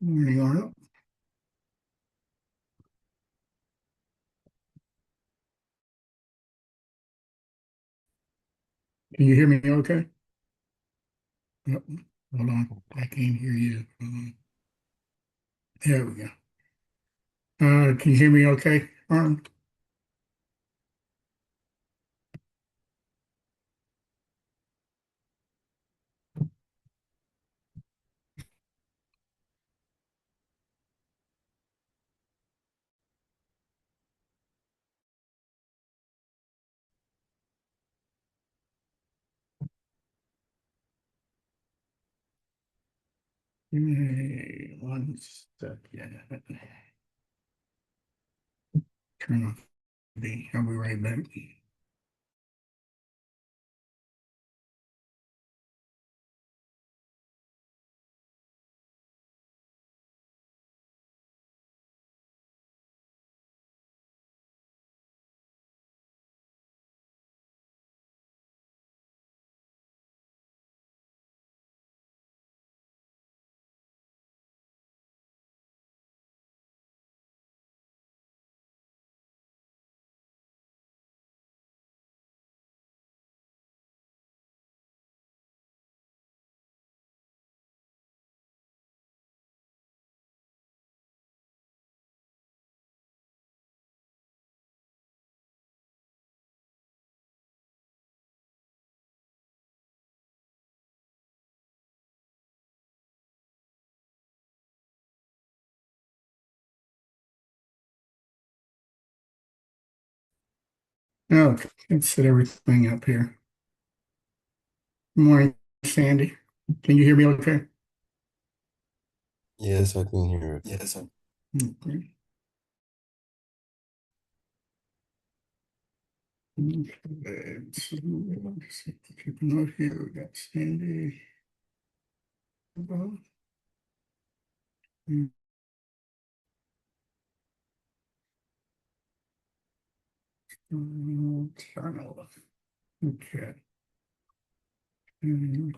Morning, Arnold. Can you hear me okay? Yep. Hold on. I can't hear you. There we go. Can you hear me okay, Arnold? Hey, one second. Turn off the. I'll be right back. Okay, let's set everything up here. Good morning, Sandy. Can you hear me okay? Yes, I can hear it. Okay. Let's see. Keep a note here. We got Sandy. Arnold. Okay. Mm,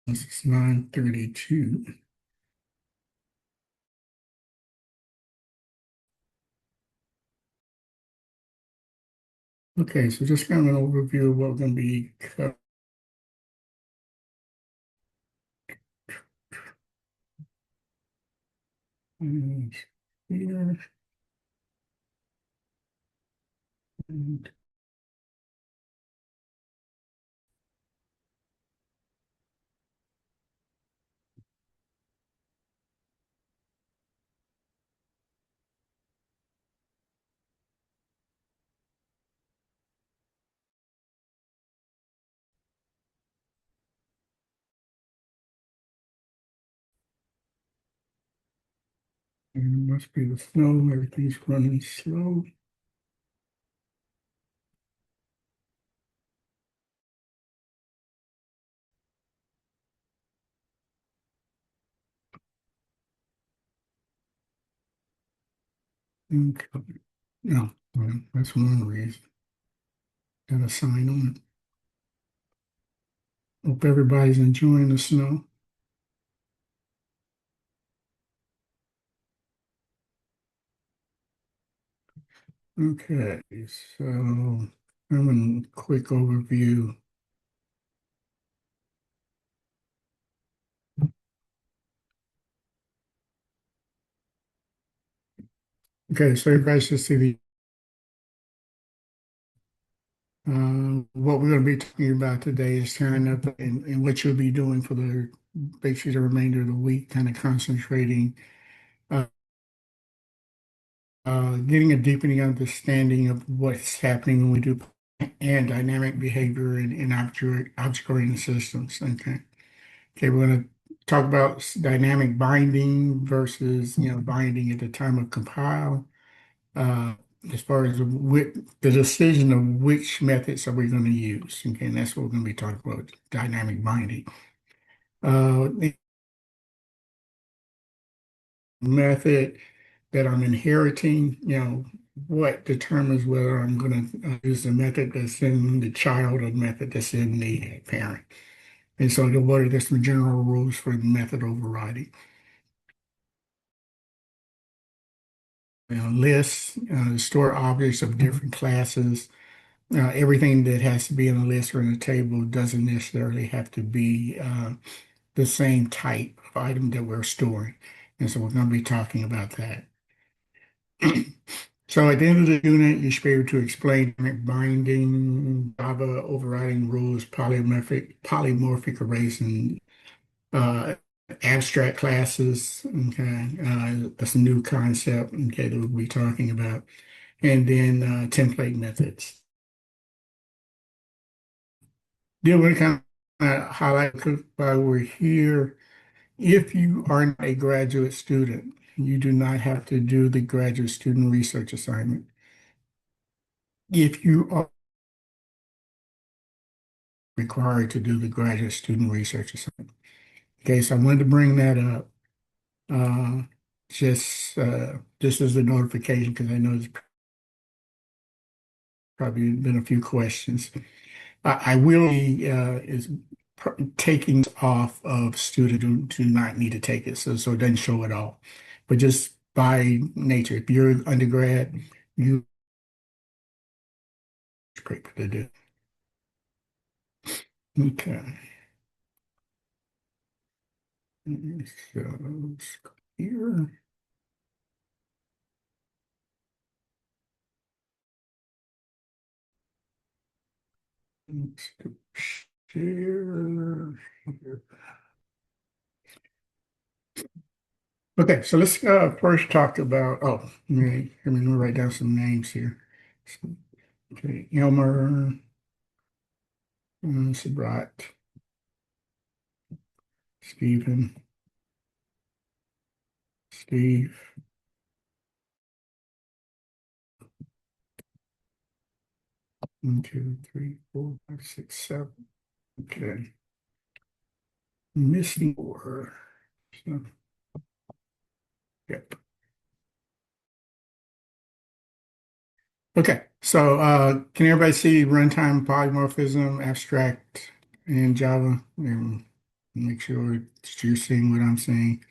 This is 9:32. Okay, so just kind of an overview of what we're going to be covering here. And it must be the snow, everything's running slow. Okay. No, well, that's one reason. Got a sign on it. Hope everybody's enjoying the snow. Okay, so I'm a quick overview. Okay, so everybody should see the what we're going to be talking about today is kind of and what you'll be doing for the basically the remainder of the week, kind of concentrating, uh, getting a deepening understanding of what's happening when we do and dynamic behavior in object-oriented systems. Okay. Okay, we're going to talk about dynamic binding versus binding at the time of compile. Uh, as far as the decision of which methods are we going to use. Okay, and that's what we're going to be talking about, dynamic binding. The method that I'm inheriting, what determines whether I'm going to use the method that's in the child or the method that's in the parent. And so there's some general rules for method overriding. Lists, store objects of different classes. Everything that has to be in a list or in a table doesn't necessarily have to be the same type of item that we're storing. And so we're going to be talking about that. So at the end of the unit, you should be able to explain binding, Java overriding rules, polymorphic arrays, and uh, abstract classes. Okay, that's a new concept. Okay, that we'll be talking about, and then template methods. Then we're kind of highlight while we're here. If you are not a graduate student, you do not have to do the graduate student research assignment. If you are required to do the graduate student research assignment. Okay, so I wanted to bring that up uh, just as a notification because I know there's probably been a few questions. I will be taking off of student who do not need to take it, so it doesn't show at all. But just by nature, if you're undergrad, you paper to do. Okay. So let's go here. Let's do share here. Okay, so let's first talk about, let me write down some names here. So, okay, Elmer, Sabrat, Stephen, Steve, 1, 2, 3, 4, 5, 6, 7. Okay, missing four. So, yep. Okay, so can everybody see runtime polymorphism, abstract in Java? And make sure that you're seeing what I'm saying.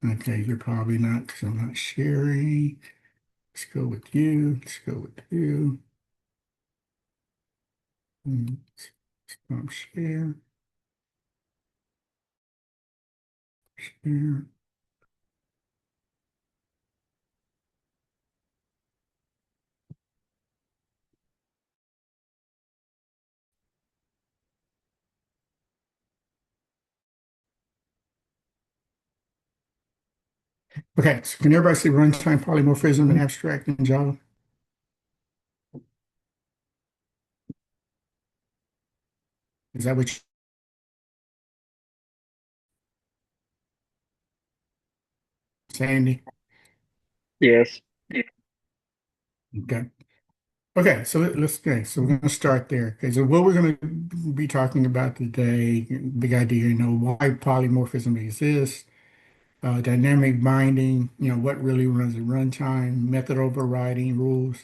Okay, you're probably not because I'm not sharing. Let's go with you. Let's go with you. Stop share. Share. Okay, so can everybody see runtime polymorphism and abstract in Java? Is that what you, Sandy? Yes. Okay. Okay, so so we're going to start there. Okay, so what we're going to be talking about today, big idea, why polymorphism exists, dynamic binding, what really runs at runtime, method overriding rules,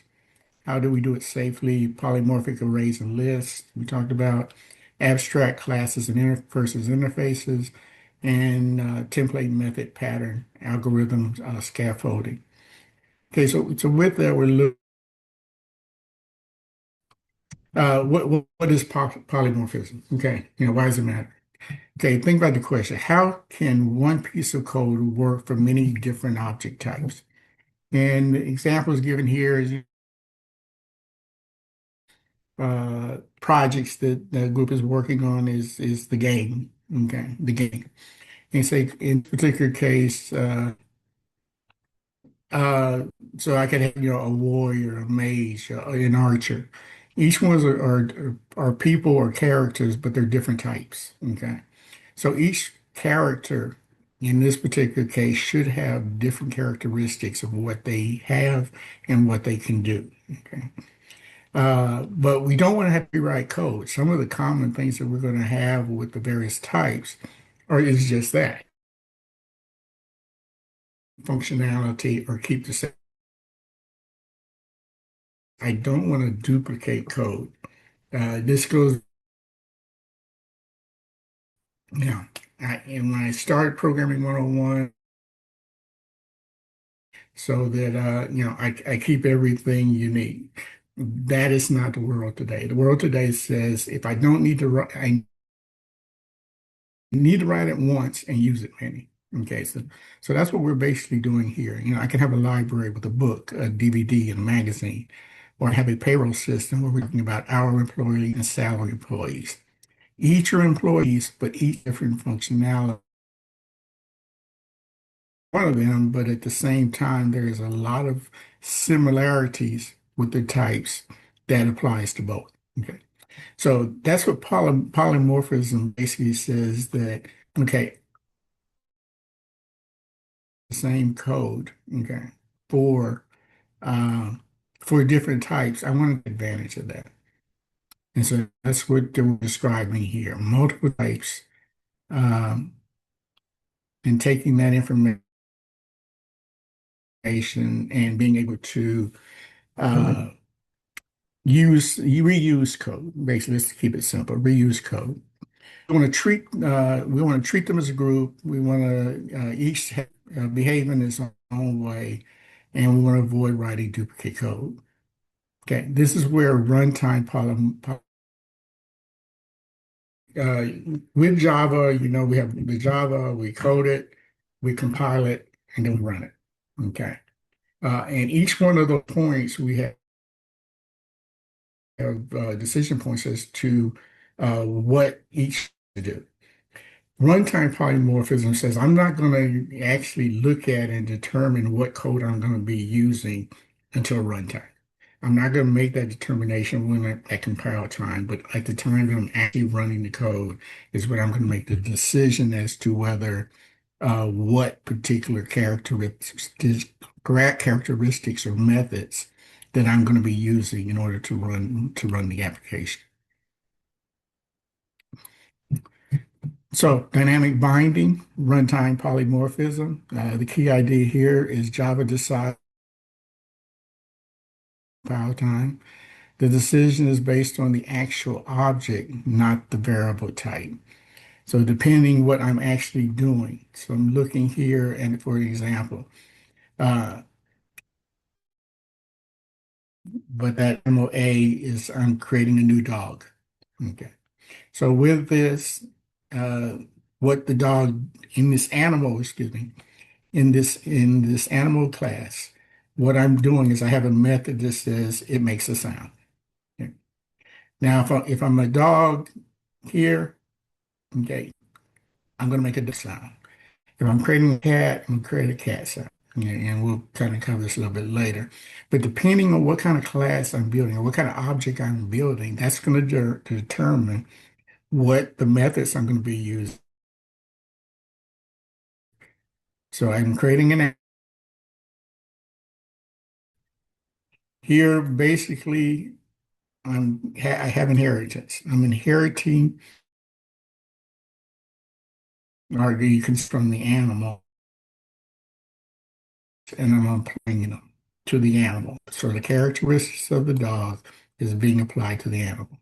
how do we do it safely, polymorphic arrays and lists. We talked about abstract classes and versus interfaces, and template method pattern algorithms, scaffolding. Okay, so with that, we're looking. What is polymorphism? Okay, why does it matter? Okay, think about the question. How can one piece of code work for many different object types? And the examples given here is projects that the group is working on is the game. Okay, the game. And say in particular case, Uh, so I could have, a warrior, a mage, an archer. Each ones are people or characters, but they're different types. Okay. So each character in this particular case should have different characteristics of what they have and what they can do. Okay. But we don't want to have to rewrite code. Some of the common things that we're going to have with the various types is just that functionality or keep the same. I don't want to duplicate code. This goes Yeah. And when I started programming 101, so that I keep everything unique. That is not the world today. The world today says if I don't need to write, I need to write it once and use it many. Okay, so that's what we're basically doing here. I can have a library with a book, a DVD, and a magazine, or I have a payroll system where we're talking about hour employees and salary employees. Each are employees, but each different functionality. One of them, but at the same time, there is a lot of similarities with the types that applies to both. Okay. So that's what polymorphism basically says that, okay, the same code, okay, for um, for different types. I want to take advantage of that. And so that's what they're describing here, multiple types, um, and taking that information and being able to uh, you reuse code. Basically, let's keep it simple. Reuse code. We want to treat them as a group. We want to each behave in its own way, and we want to avoid writing duplicate code. Okay, this is where runtime uh, with Java, we have the Java, we code it, we compile it, and then we run it. Okay, and each one of those points we have decision points as to what each to do. Runtime polymorphism says I'm not going to actually look at and determine what code I'm going to be using until runtime. I'm not going to make that determination when at compile time, but at the time that I'm actually running the code is when I'm going to make the decision as to whether what particular characteristics or methods that I'm going to be using in order to run the application. So dynamic binding, runtime polymorphism. The key idea here is Java decides compile time. The decision is based on the actual object, not the variable type. So depending what I'm actually doing. So I'm looking here and for example, uh, but that MOA is I'm creating a new dog. Okay. So with this, uh, what the dog in this animal, excuse me, in this animal class, what I'm doing is I have a method that says it makes a sound. Okay. Now, if I'm a dog here, okay, I'm going to make a dog sound. If I'm creating a cat, I'm going to create a cat sound. And we'll kind of cover this a little bit later. But depending on what kind of class I'm building or what kind of object I'm building, that's going to determine what the methods I'm going to be using. So I'm creating an here basically I have inheritance. I'm inheriting or you can from the animal and I'm applying them to the animal. So the characteristics of the dog is being applied to the animal.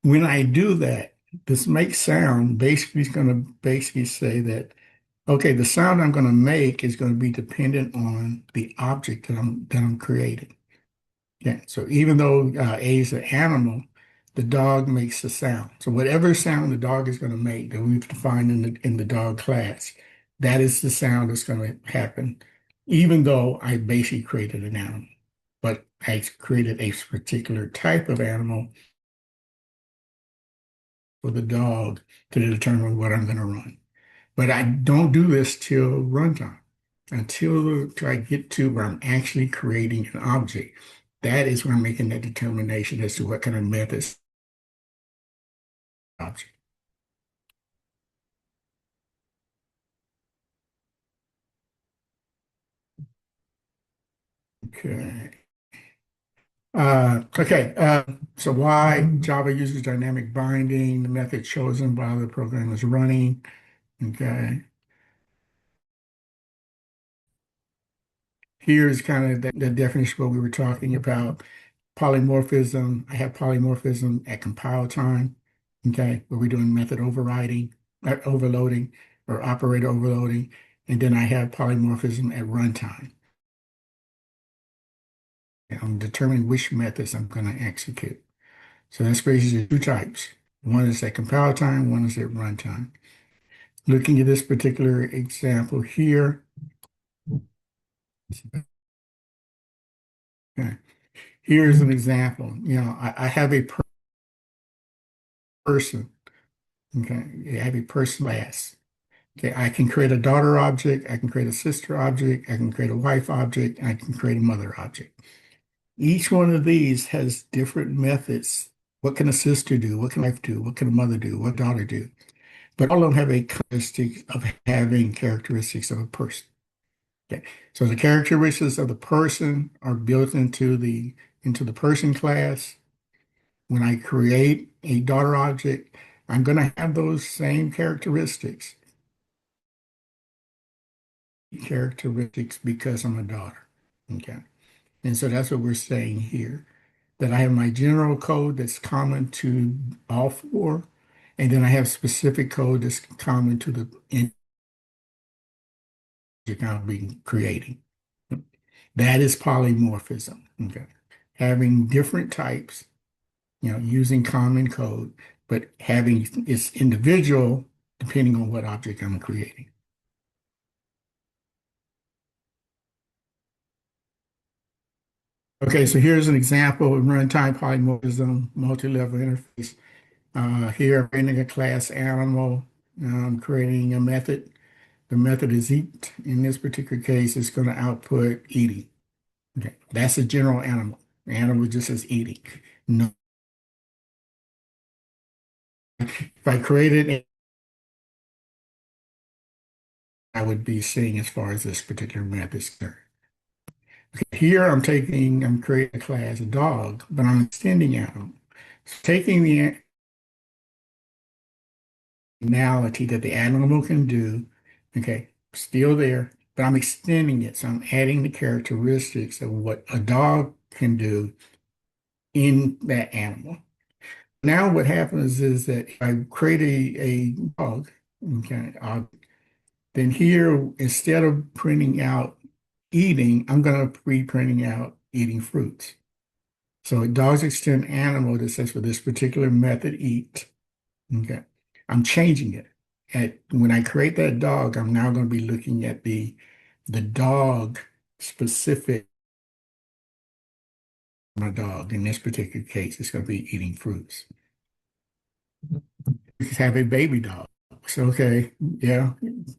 When I do that, this make sound basically is going to basically say that, okay, the sound I'm going to make is going to be dependent on the object that I'm creating. Yeah. So even though A is an animal, the dog makes a sound. So whatever sound the dog is going to make that we've defined in the dog class, that is the sound that's going to happen, even though I basically created an animal. But I created a particular type of animal for the dog to determine what I'm going to run. But I don't do this till runtime. Until I get to where I'm actually creating an object. That is when I'm making that determination as to what kind of methods object. Okay. Okay. So why Java uses dynamic binding, the method chosen while the program is running. Okay. Here's kind of the definition of what we were talking about. Polymorphism. I have polymorphism at compile time. Okay, where we're doing method overriding, overloading, or operator overloading, and then I have polymorphism at runtime. And I'm determining which methods I'm going to execute. So that's basically two types. One is at compile time, one is at runtime. Looking at this particular example here, okay, here's an example. I have a person, okay, I have a person class. Okay, I can create a daughter object, I can create a sister object, I can create a wife object, and I can create a mother object. Each one of these has different methods. What can a sister do? What can a wife do? What can a mother do? What daughter do? But all of them have a characteristic of having characteristics of a person. Okay. So the characteristics of the person are built into the person class. When I create a daughter object, I'm going to have those same characteristics because I'm a daughter. Okay. And so that's what we're saying here, that I have my general code that's common to all four, and then I have specific code that's common to the object I'll be creating. That is polymorphism. Okay. Having different types, using common code, but having its individual depending on what object I'm creating. Okay, so here's an example of runtime polymorphism, multi-level interface. Here, I'm creating a class animal. I'm creating a method. The method is eat. In this particular case, it's going to output eating. Okay, that's a general animal. The animal just says eating. No, if I created it, I would be seeing as far as this particular method is concerned. Okay, here I'm creating a class dog, but I'm extending animal. So taking the functionality that the animal can do, okay, still there, but I'm extending it. So I'm adding the characteristics of what a dog can do in that animal. Now what happens is that if I create a dog, okay, then here, instead of printing out eating, I'm going to be printing out eating fruits. So it does extend animal that says for this particular method, eat. Okay. I'm changing it. When I create that dog, I'm now going to be looking at the dog specific my dog. In this particular case, it's going to be eating fruits. We have a baby dog. So, okay, yeah,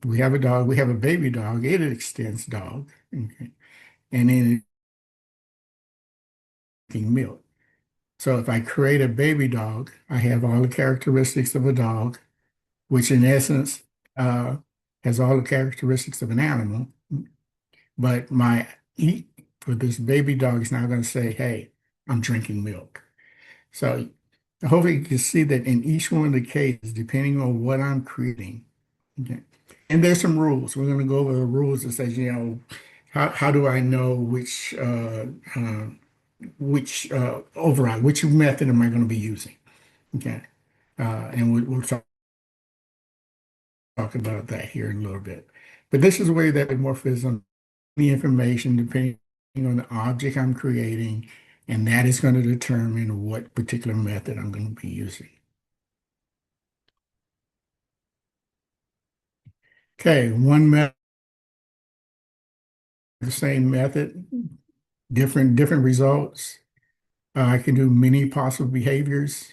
we have a dog. We have a baby dog. It extends dog. Okay. And then eating milk. So if I create a baby dog, I have all the characteristics of a dog, which in essence uh, has all the characteristics of an animal. But my eat for this baby dog is now going to say, hey, I'm drinking milk. So hopefully you can see that in each one of the cases, depending on what I'm creating, okay. And there's some rules. We're going to go over the rules that says, how do I know which override, which method am I going to be using? Okay. And we'll talk about that here in a little bit. But this is the way that morphism, the information depending on the object I'm creating, and that is going to determine what particular method I'm going to be using. Okay, one method, the same method, different results. I can do many possible behaviors.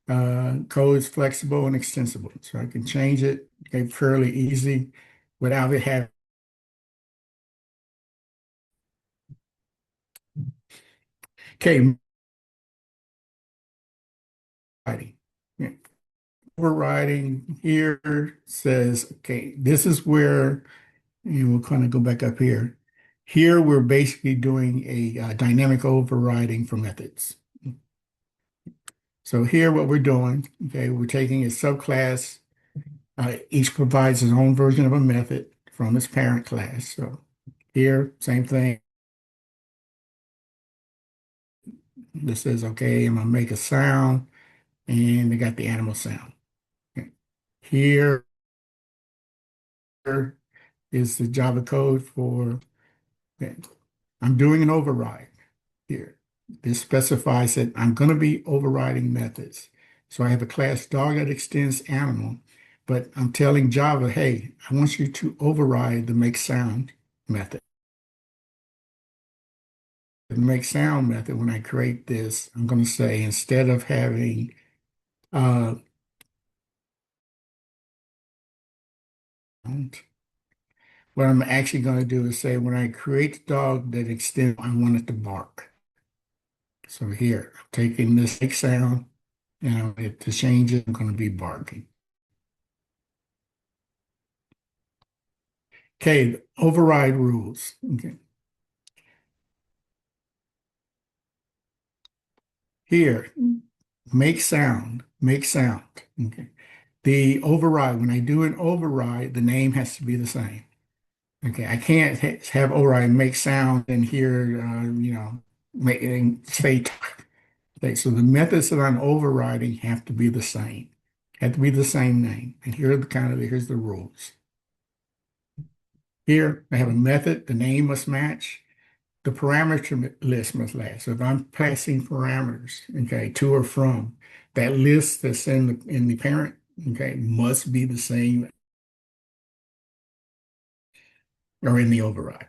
Code is flexible and extensible, so I can change it, okay, fairly easy without it having. Okay, writing. Yeah. Overriding here says, okay, this is where, and we'll kind of go back up here. Here, we're basically doing a dynamic overriding for methods. So here, what we're doing, okay, we're taking a subclass. Each provides its own version of a method from its parent class. So here, same thing. This says, okay, I'm gonna make a sound. and they got the animal sound. Here is the Java code for that. I'm doing an override here. This specifies that I'm going to be overriding methods. So I have a class dog that extends animal, but I'm telling Java, hey, I want you to override the make sound method. The make sound method, when I create this, I'm going to say instead of having uh, what I'm actually going to do is say when I create the dog that extends, I want it to bark. So here, I'm taking this make sound and to change it, I'm going to be barking. Okay, override rules. Okay. Here, make sound, make sound. Okay. The override, when I do an override, the name has to be the same. Okay, I can't have override make sound and here, make and say talk. Okay, so the methods that I'm overriding have to be the same. Have to be the same name. And here are here's the rules. Here, I have a method, the name must match. The parameter list must last. So if I'm passing parameters, okay, to or from, that list that's in the parent, okay, must be the same or in the override.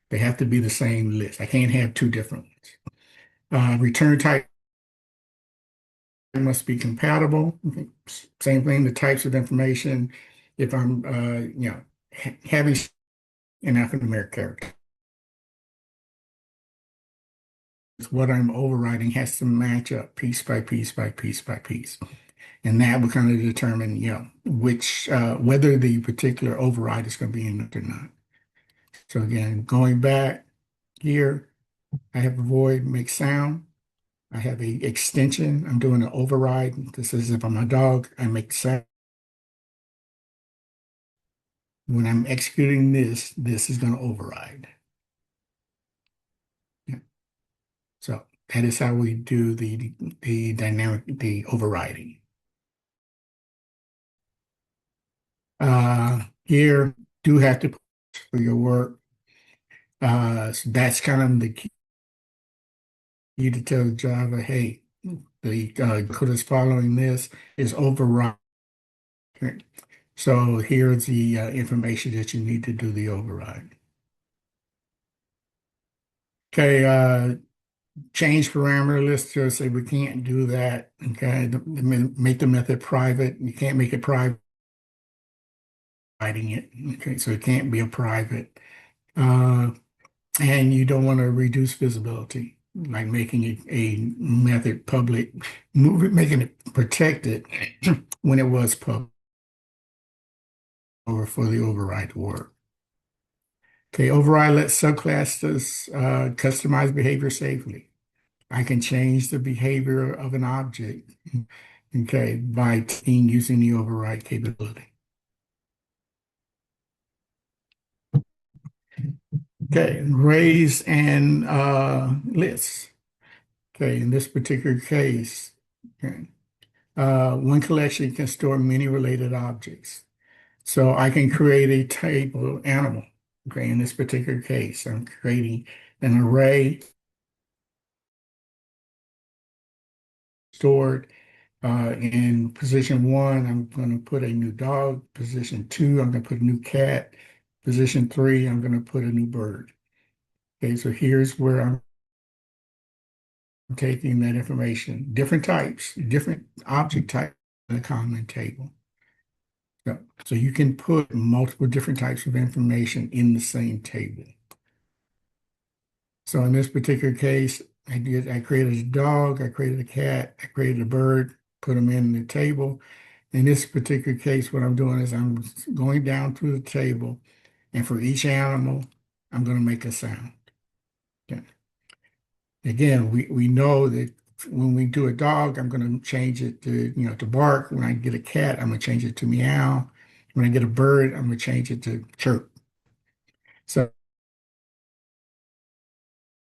They have to be the same list. I can't have two different ones. Return type must be compatible. Okay. Same thing, the types of information. If I'm, having an alphanumeric character, what I'm overriding has to match up piece by piece by piece by piece. And that will kind of determine, which whether the particular override is going to be in it or not. So again, going back here, I have a void make sound. I have a extension. I'm doing an override. This is if I'm a dog, I make sound. When I'm executing this is going to override. Yeah. So that is how we do the overriding. Here do have to put for your work. So that's kind of the key to tell Java, hey, the code that's following this is override. Okay. So here's the information that you need to do the override. Okay, change parameter list to say we can't do that. Okay, make the method private. You can't make it private, hiding it. Okay, so it can't be a private. Uh, and you don't want to reduce visibility, like making it a method public, making it protected when it was public over for the override to work. Okay, override lets subclasses customize behavior safely. I can change the behavior of an object, okay, by using the override capability. Okay, arrays and lists. Okay, in this particular case, okay, one collection can store many related objects. So I can create a table animal. Okay, in this particular case, I'm creating an array stored in position one. I'm going to put a new dog. Position two, I'm going to put a new cat. Position three, I'm going to put a new bird. Okay, so here's where I'm taking that information, different types, different object types in a common table. So you can put multiple different types of information in the same table. So in this particular case, I created a dog, I created a cat, I created a bird, put them in the table. In this particular case, what I'm doing is I'm going down through the table, and for each animal, I'm going to make a sound. Okay. Again, we know that when we do a dog, I'm going to change it to bark. When I get a cat, I'm going to change it to meow. When I get a bird, I'm going to change it to chirp. So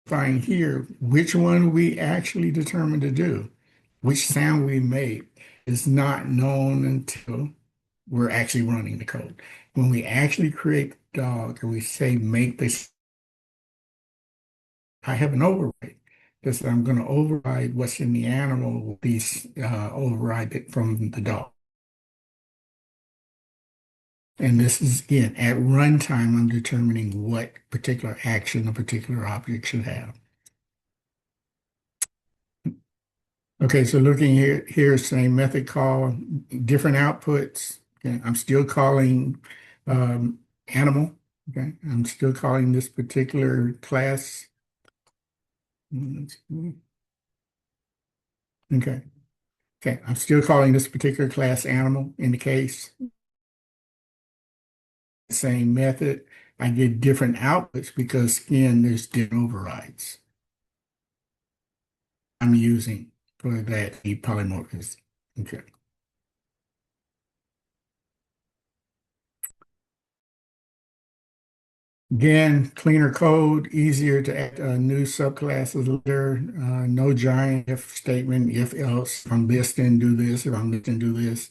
find here which one we actually determined to do. which sound we make is not known until we're actually running the code. When we actually create the dog and we say make this, I have an override. Because I'm going to override what's in the animal with these override it from the dog. And this is again at runtime, I'm determining what particular action a particular object should have. Okay, so looking here, same method call, different outputs. Okay, I'm still calling um, animal. Okay, I'm still calling this particular class. Okay, okay, I'm still calling this particular class animal in the case. Same method. I get different outputs because again, there's different overrides I'm using for that polymorphism. Okay. Again, cleaner code, easier to add new subclasses later. No giant if statement, if else. If I'm this, then do this. If I'm this, then do this.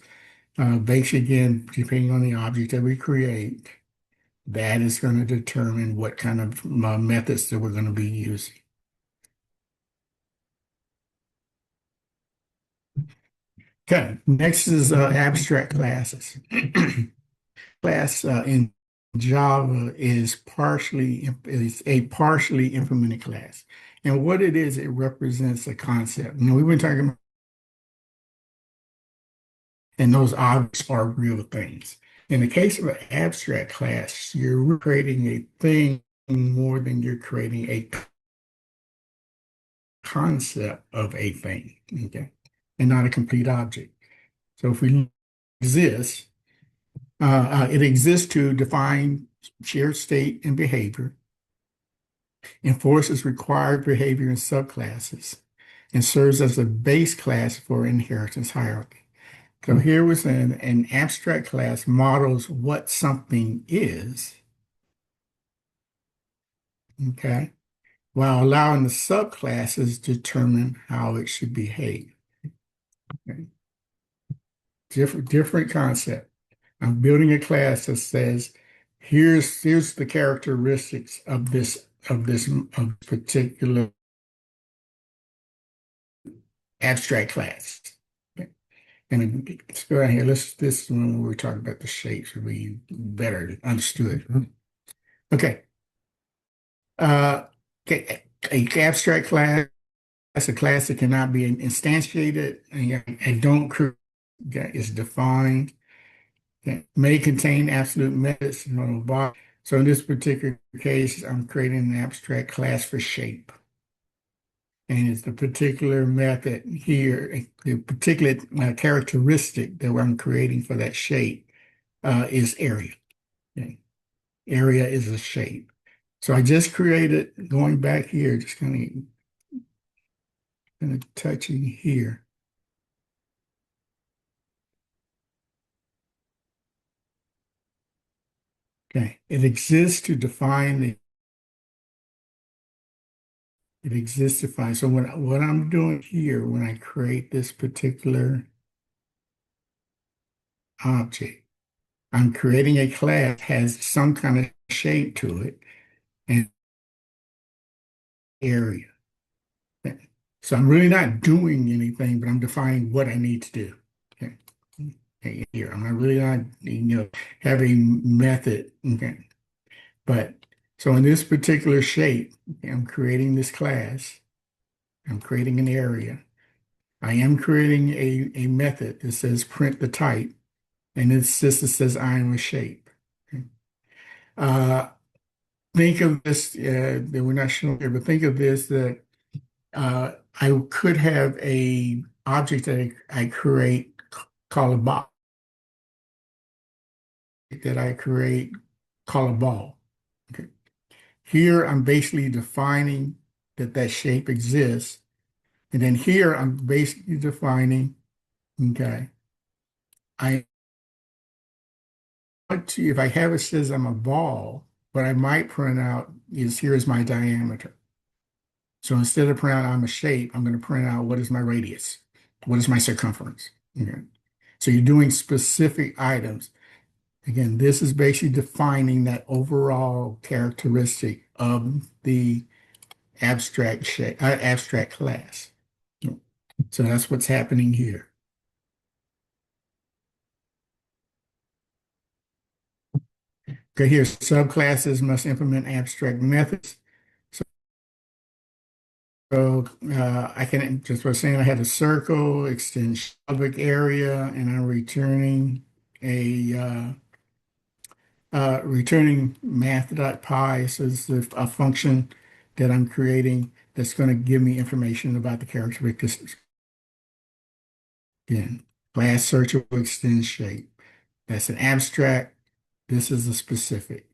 Basic again, depending on the object that we create, that is going to determine what kind of methods that we're going to be using. Okay, next is abstract classes. Class in Java is a partially implemented class. And what it is, it represents a concept. We've been talking about, and those objects are real things. In the case of an abstract class, you're creating a thing more than you're creating a concept of a thing, okay, and not a complete object. So if we exist, it exists to define shared state and behavior, enforces required behavior in subclasses, and serves as a base class for inheritance hierarchy. So here was an abstract class models what something is, okay, while allowing the subclasses determine how it should behave. Okay? Different concept. I'm building a class that says, here's the characteristics of particular abstract class. Okay. And let's go down here. This is when we were talking about the shapes, we better understood. Okay. Uh, okay. A abstract class, that's a class that cannot be instantiated and don't create. Okay, it's defined. Okay. May contain absolute methods. So in this particular case, I'm creating an abstract class for shape. And it's the particular method here, the particular characteristic that I'm creating for that shape is area. Okay. Area is a shape. So I just created, going back here, just kind of touching here. Okay. It exists to define. So what I'm doing here when I create this particular object, I'm creating a class that has some kind of shape to it and area. So I'm really not doing anything, but I'm defining what I need to do. Okay. Here, I'm not really not, having method. Okay. But so in this particular shape, I'm creating this class. I'm creating an area. I am creating a method that says print the type, and it's just that says I am a shape. Okay. Uh, think of this that we're not showing here, but think of this that I could have a object that I create called a box that I create called a ball. Okay. Here I'm basically defining that shape exists, and then here I'm basically defining. Okay, I want to if I have it says I'm a ball, what I might print out is here's my diameter. So instead of print out I'm a shape, I'm going to print out what is my radius. What is my circumference? Okay. So you're doing specific items. Again, this is basically defining that overall characteristic of the abstract class. So that's what's happening here. Okay, here subclasses must implement abstract methods. So I can just was saying I had a circle, extend public area, and I'm returning math.py. So this is a function that I'm creating that's going to give me information about the characteristics. Again, class searchable extend shape. That's an abstract. This is a specific.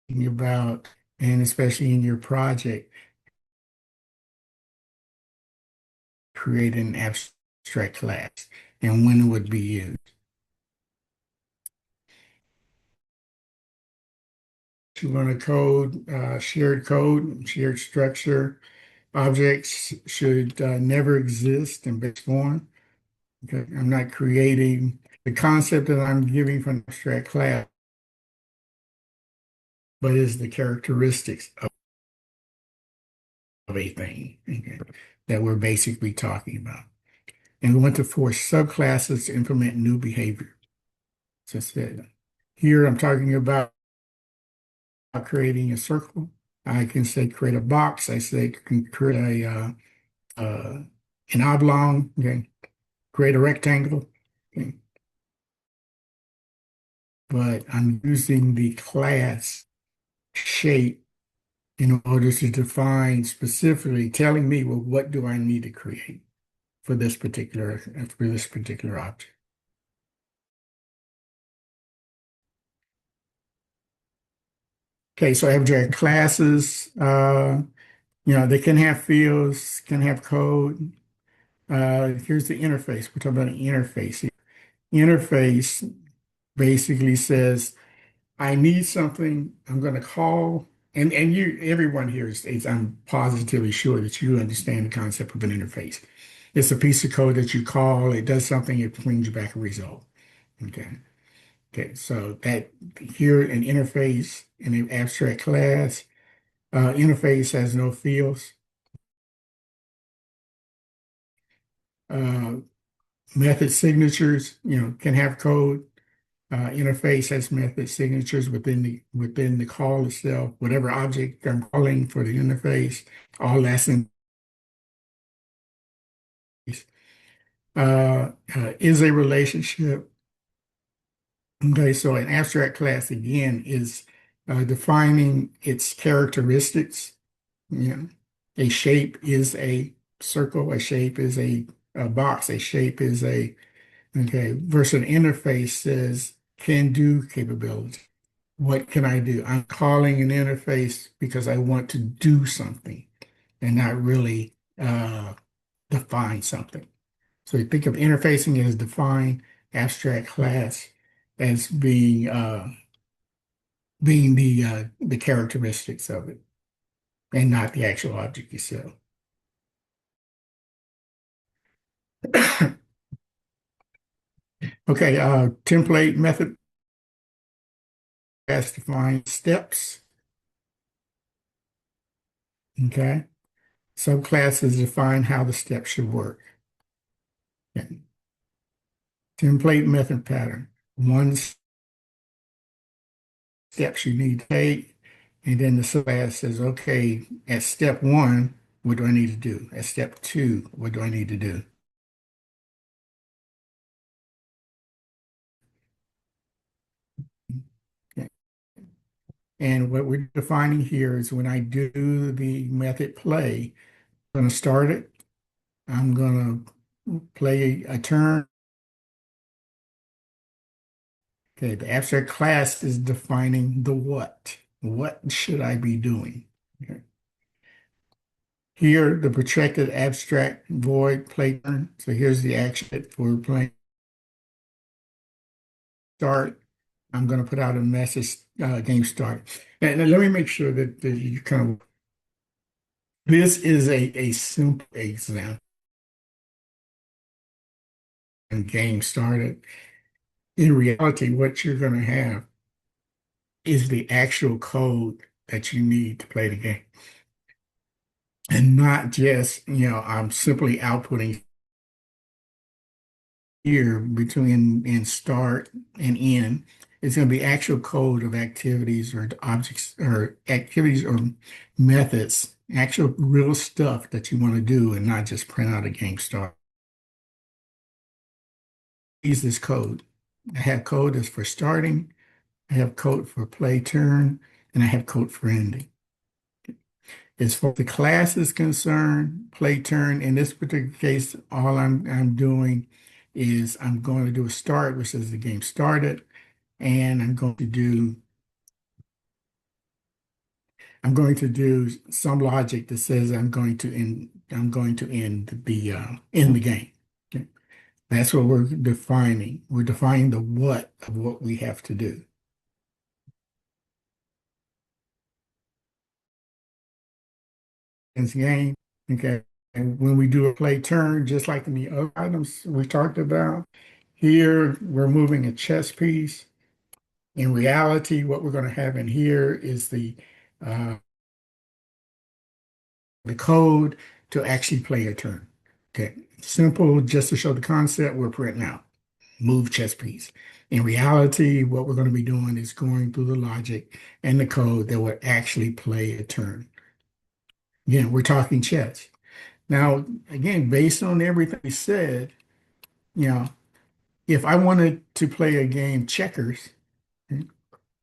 Thinking about, and especially in your project, create an abstract class and when it would be used. You want to shared code, shared structure. Objects should never exist in base form. Okay, I'm not creating the concept that I'm giving from an abstract class, but is the characteristics of a thing, okay, that we're basically talking about. And we want to force subclasses to implement new behavior. So I said, here I'm talking about creating a circle. I can say create a box. I say can create uh, an oblong, okay, create a rectangle. Okay. But I'm using the class shape in order to define specifically, telling me, well, what do I need to create for this particular object? Okay, so abstract classes, they can have fields, can have code. Here's the interface. We're talking about an interface. Interface basically says, I need something, I'm going to call, and everyone here I'm positively sure that you understand the concept of an interface. It's a piece of code that you call, it does something, it brings you back a result. Okay. Okay. So that here an interface in an abstract class, interface has no fields. Uh, Method signatures, can have code. Interface has method signatures within the call itself. Whatever object I'm calling for the interface, all that's in is a relationship. Okay, so an abstract class again is defining its characteristics. You know, a shape is a circle, a shape is a box, a shape is a okay. Versus an interface says can do capability. What can I do? I'm calling an interface because I want to do something and not really define something. So you think of interfacing as define abstract class as being the characteristics of it and not the actual object itself. Okay, template method has defined steps. Okay, subclasses define how the steps should work. Okay. Template method pattern. One steps you need to take, and then the subclass says, okay, at step one, what do I need to do? At step two, what do I need to do? Okay. And what we're defining here is when I do the method play, I'm going to start it. I'm going to play a turn. Okay, the abstract class is defining the what. What should I be doing? Okay. Here, the projected abstract void play turn. So here's the action for playing start. I'm going to put out a message game start. And let me make sure that you kind of, this is a simple example and game started. In reality, what you're going to have is the actual code that you need to play the game. And not just, I'm simply outputting here between in start and end. It's going to be actual code of activities or objects or activities or methods, actual real stuff that you want to do and not just print out a game start. Use this code. I have code that's for starting, I have code for play turn, and I have code for ending. As far as the class is concerned, play turn, in this particular case, all I'm doing is I'm going to do a start, which says the game started, and I'm going to do some logic that says I'm going to end the game. Okay. That's what we're defining. We're defining the what of what we have to do. In this game, okay. And when we do a play turn, just like in the other items we talked about, here we're moving a chess piece. In reality, what we're going to have in here is uh, the code to actually play a turn. Okay, simple, just to show the concept, we're printing out move chess piece. In reality, what we're going to be doing is going through the logic and the code that would actually play a turn. Again, we're talking chess. Now, again, based on everything we said, you know, if I wanted to play a game checkers,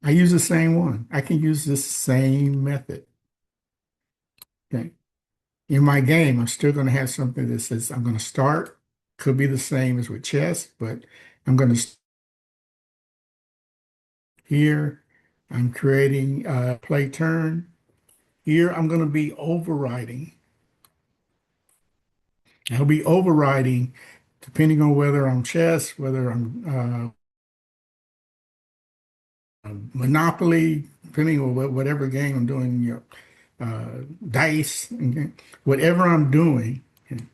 I use the same one. I can use the same method. Okay. In my game, I'm still going to have something that says I'm going to start. Could be the same as with chess, but I'm going to here. I'm creating a play turn. Here, I'm going to be overriding. I'll be overriding depending on whether I'm chess, whether I'm Monopoly, depending on whatever game I'm doing, dice, okay, whatever I'm doing, okay,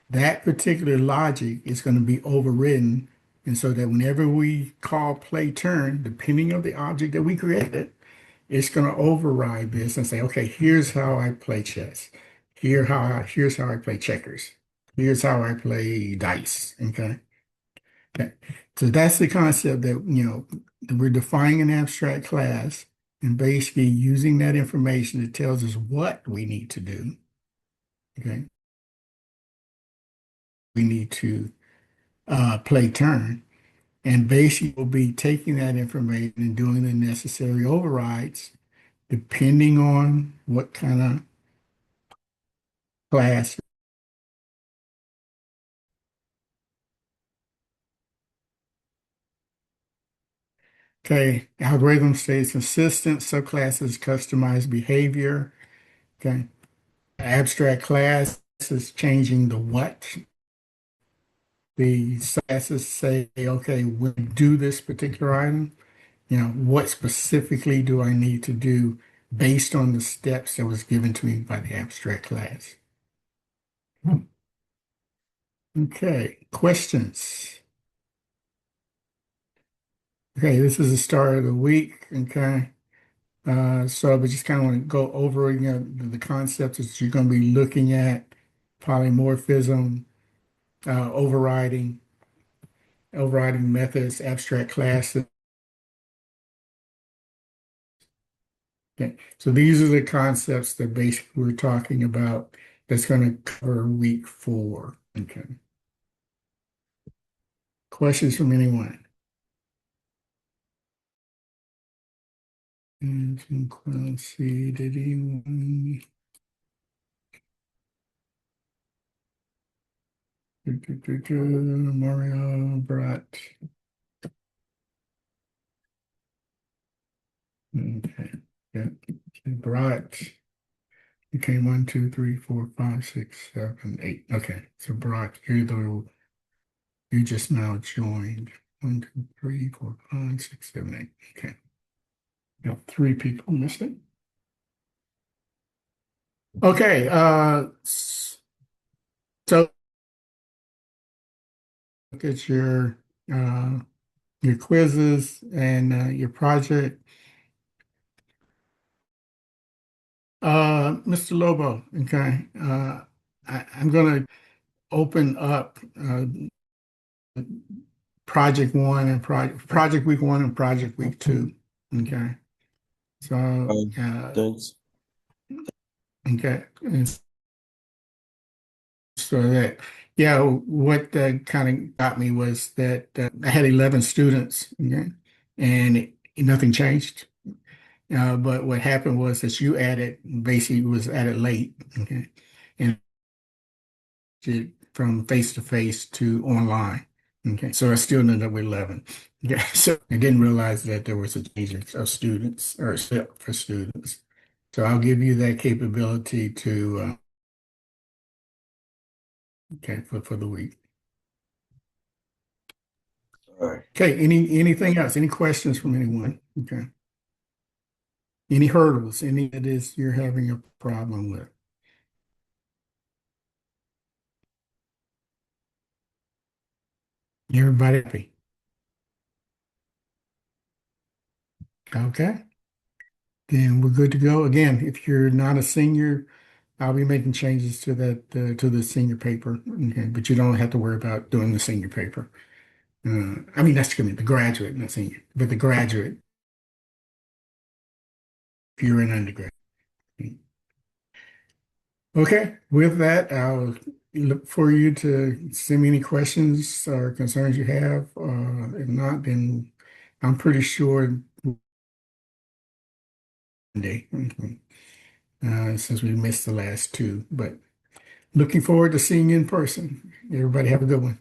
that particular logic is going to be overridden. And so that whenever we call play turn, depending on the object that we created, it's going to override this and say, okay, here's how I play chess. Here's how I play checkers. Here's how I play dice. Okay. Okay. So that's the concept that, we're defining an abstract class and basically using that information that tells us what we need to do. Okay. We need to play turn. And basically we'll be taking that information and doing the necessary overrides depending on what kind of class. Okay. Algorithm stays consistent. Subclasses customized behavior. Okay. Abstract class is changing the what. The classes say, okay, when we do this particular item, what specifically do I need to do based on the steps that was given to me by the abstract class? Okay, questions. Okay, this is the start of the week. Okay, so we just kind of want to go over, the concepts that you're going to be looking at: polymorphism, overriding, overriding methods, abstract classes. Okay, so these are the concepts that basically we're talking about that's going to cover week 4. Okay. Questions from anyone? And let's see, did anyone? Mario brought. Okay. Yeah. Okay, brought. Okay, 1, 2, 3, 4, 5, 6, 7, 8. Okay. So brought, you just now joined. 1, 2, 3, 4, 5, 6, 7, 8. Okay. Three people missing. Okay, so look at uh, your quizzes and your project. Mr. Lobo, okay. I'm going to open up project one and project week one and project week two. Okay. So, Fine. Thanks. okay. And so that, yeah, what kind of got me was that I had 11 students, okay, and nothing changed. But what happened was that you added, basically was added late, okay, and from face to face to online. Okay, so I still ended up with 11. Yeah, so I didn't realize that there was a change of students or a step for students. So I'll give you that capability to, okay, for the week. All right. Okay, anything else? Any questions from anyone? Okay. Any hurdles? Any that is you're having a problem with? Everybody happy? Okay. Then we're good to go. Again, if you're not a senior, I'll be making changes to that to the senior paper. Okay, but you don't have to worry about doing the senior paper. I mean, that's gonna be the graduate, not senior, but the graduate. If you're an undergrad. Okay. With that, I'll look for you to send me any questions or concerns you have. If not, then I'm pretty sure Monday, since we missed the last two. But looking forward to seeing you in person. Everybody have a good one.